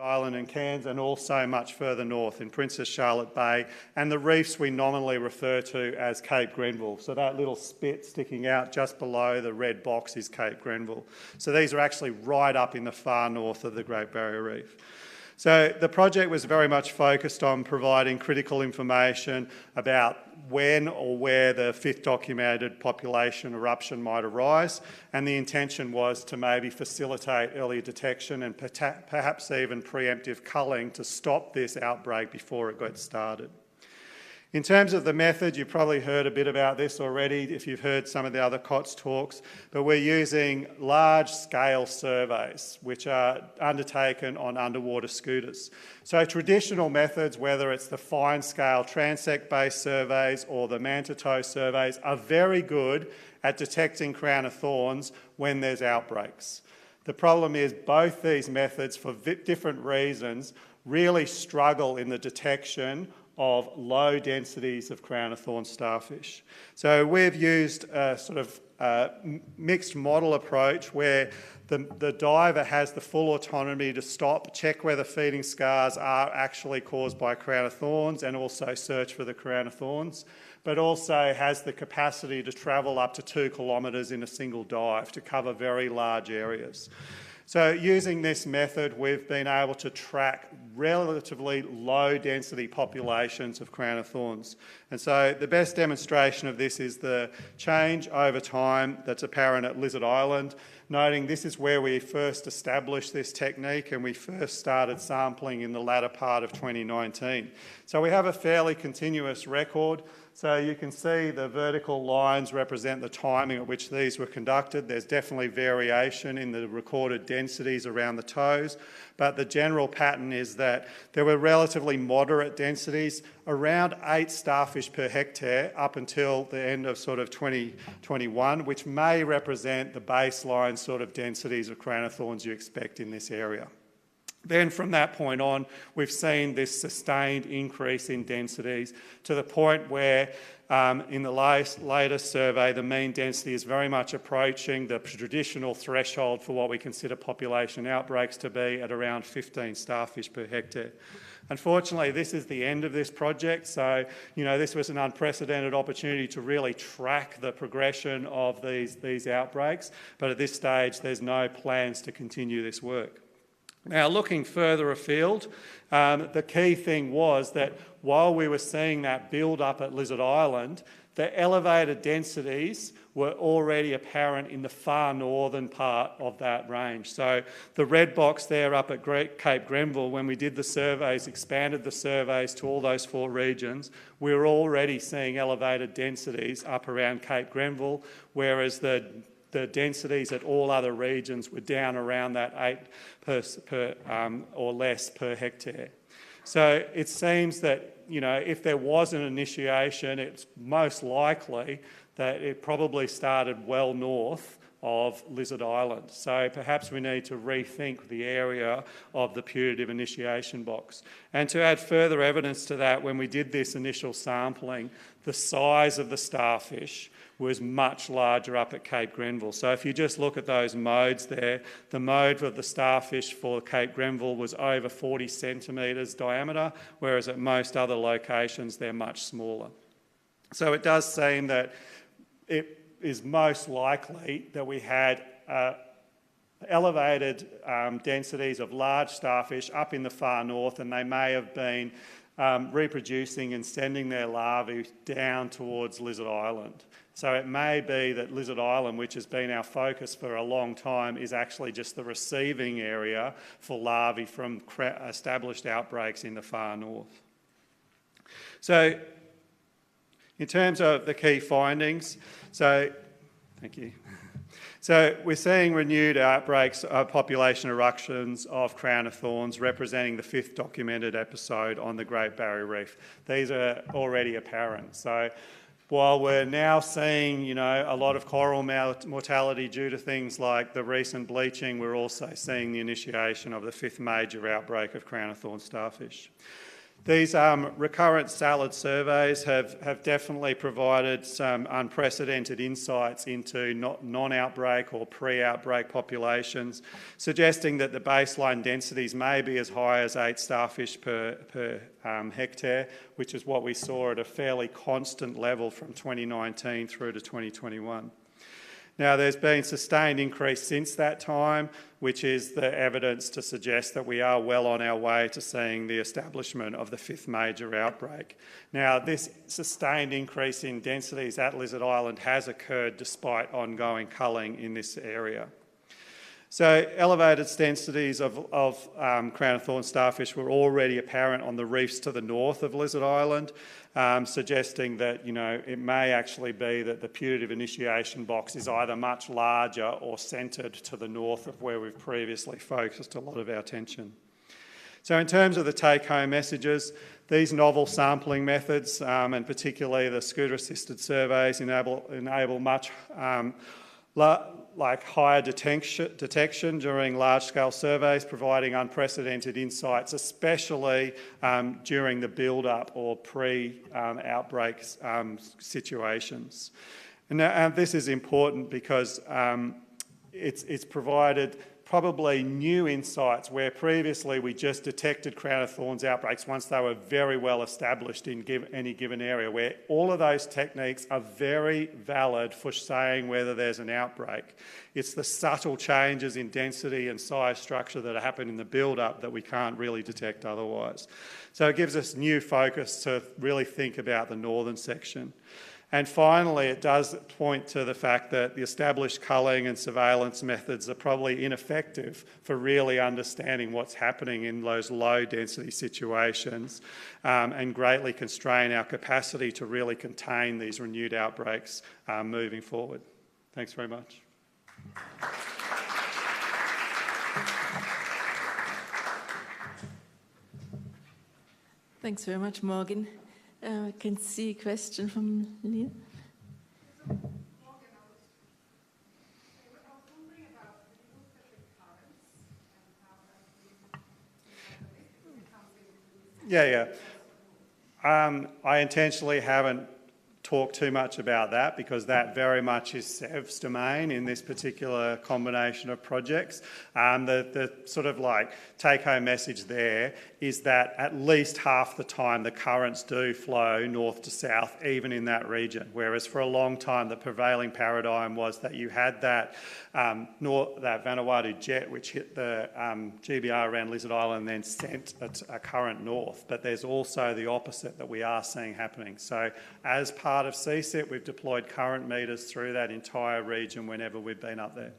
Island and Cairns, and also much further north in Princess Charlotte Bay, and the reefs we nominally refer to as Cape Grenville. So that little spit sticking out just below the red box is Cape Grenville. So these are actually right up in the far north of the Great Barrier Reef. So the project was very much focused on providing critical information about when or where the fifth documented population eruption might arise, and the intention was to maybe facilitate early detection and perhaps even preemptive culling to stop this outbreak before it got started. In terms of the method, you've probably heard a bit about this already if you've heard some of the other COTS talks, but we're using large-scale surveys which are undertaken on underwater scooters. So traditional methods, whether it's the fine-scale transect-based surveys or the manta-tow surveys, are very good at detecting crown of thorns when there's outbreaks. The problem is both these methods, for different reasons, really struggle in the detection of low densities of crown-of-thorns starfish. So we've used a sort of mixed model approach where the diver has the full autonomy to stop, check whether feeding scars are actually caused by crown-of-thorns and also search for the crown-of-thorns, but also has the capacity to travel up to 2 kilometres in a single dive to cover very large areas. So using this method, we've been able to track relatively low density populations of crown of thorns. And so the best demonstration of this is the change over time that's apparent at Lizard Island, noting this is where we first established this technique and we first started sampling in the latter part of 2019. So we have a fairly continuous record. So you can see the vertical lines represent the timing at which these were conducted. There's definitely variation in the recorded densities around the toes, but the general pattern is that there were relatively moderate densities, around 8 starfish per hectare up until the end of sort of 2021, which may represent the baseline sort of densities of crown of thorns you expect in this area. Then from that point on, we've seen this sustained increase in densities to the point where in the latest survey, the mean density is very much approaching the traditional threshold for what we consider population outbreaks to be at around 15 starfish per hectare. Unfortunately, this is the end of this project, so this was an unprecedented opportunity to really track the progression of these outbreaks, but at this stage, there's no plans to continue this work. Now, looking further afield, the key thing was that while we were seeing that build up at Lizard Island, the elevated densities were already apparent in the far northern part of that range. So the red box there up at Cape Grenville, when we did the surveys, expanded the surveys to all those 4 regions, we were already seeing elevated densities up around Cape Grenville, whereas the densities at all other regions were down around that 8 or less per hectare. So it seems that, if there was an initiation, it's most likely that it probably started well north of Lizard Island. So perhaps we need to rethink the area of the putative initiation box. And to add further evidence to that, when we did this initial sampling, the size of the starfish was much larger up at Cape Grenville. So if you just look at those modes there, the mode of the starfish for Cape Grenville was over 40 centimetres diameter, whereas at most other locations they're much smaller. So it does seem that it is most likely that we had elevated densities of large starfish up in the far north, and they may have been reproducing and sending their larvae down towards Lizard Island. So it may be that Lizard Island, which has been our focus for a long time, is actually just the receiving area for larvae from established outbreaks in the far north. So in terms of the key findings, thank you. So we're seeing renewed outbreaks of population eruptions of crown of thorns representing the 5th documented episode on the Great Barrier Reef. These are already apparent. So while we're now seeing, a lot of coral mortality due to things like the recent bleaching, we're also seeing the initiation of the 5th major outbreak of crown of thorns starfish. These recurrent salad surveys have definitely provided some unprecedented insights into non-outbreak or pre-outbreak populations, suggesting that the baseline densities may be as high as 8 starfish per hectare, which is what we saw at a fairly constant level from 2019 through to 2021. Now, there's been sustained increase since that time, which is the evidence to suggest that we are well on our way to seeing the establishment of the 5th major outbreak. Now, this sustained increase in densities at Lizard Island has occurred despite ongoing culling in this area. So elevated densities of Crown-of-Thorns starfish were already apparent on the reefs to the north of Lizard Island, suggesting that, you know, it may actually be that the putative initiation box is either much larger or centred to the north of where we've previously focused a lot of our attention. So in terms of the take-home messages, these novel sampling methods, and particularly the scooter-assisted surveys, enable much higher detection during large-scale surveys, providing unprecedented insights, especially during the build-up or pre-outbreak situations. And this is important because it's provided probably new insights where previously we just detected Crown-of-Thorns outbreaks once they were very well established in any given area, where all of those techniques are very valid for saying whether there's an outbreak. It's the subtle changes in density and size structure that happen in the build-up that we can't really detect otherwise. So it gives us new focus to really think about the northern section. And finally, it does point to the fact that the established culling and surveillance methods are probably ineffective for really understanding what's happening in those low-density situations, and greatly constrain our capacity to really contain these renewed outbreaks moving forward. Thanks very much. Thanks very much, Morgan. I can see a question from Leah. Yeah. I intentionally haven't talked too much about that because that very much is Sev's domain in this particular combination of projects. The sort of like take-home message there is that at least half the time the currents do flow north to south, even in that region, whereas for a long time the prevailing paradigm was that you had that that Vanuatu jet which hit the GBR around Lizard Island and then sent a current north. But there's also the opposite that we are seeing happening. So as part of CSIP, we've deployed current meters through that entire region whenever we've been up there.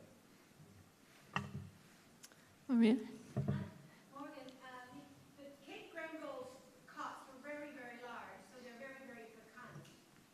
Maria? Morgan, the Cape Grenville's COTS were very, very large, so they're very, very fecund.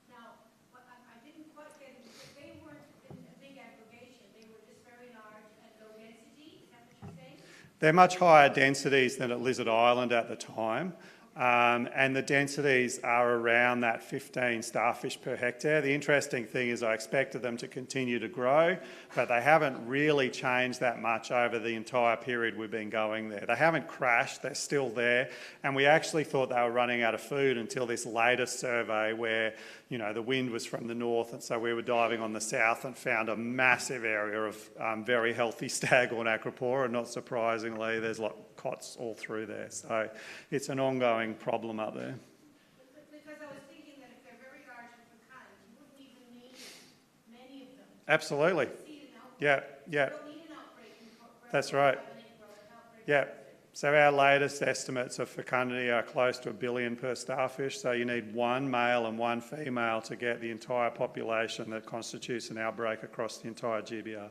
Now, what I didn't quite get into, they weren't in a big aggregation, they were just very large and low density, is that what you're saying? They're much higher densities than at Lizard Island at the time. And the densities are around that 15 starfish per hectare. The interesting thing is I expected them to continue to grow, but they haven't really changed that much over the entire period we've been going there. They haven't crashed, they're still there, and we actually thought they were running out of food until this latest survey where, you know, the wind was from the north, and so we were diving on the south and found a massive area of very healthy staghorn acropora, and not surprisingly, there's like COTS all through there. So it's an ongoing problem up there. Because I was thinking that if they're very large and fecund, you wouldn't even need many of them. Absolutely. Yeah. You don't need an outbreak. That's right. Yeah. So our latest estimates of fecundity are close to 1 billion per starfish. So you need 1 male and 1 female to get the entire population that constitutes an outbreak across the entire GBR.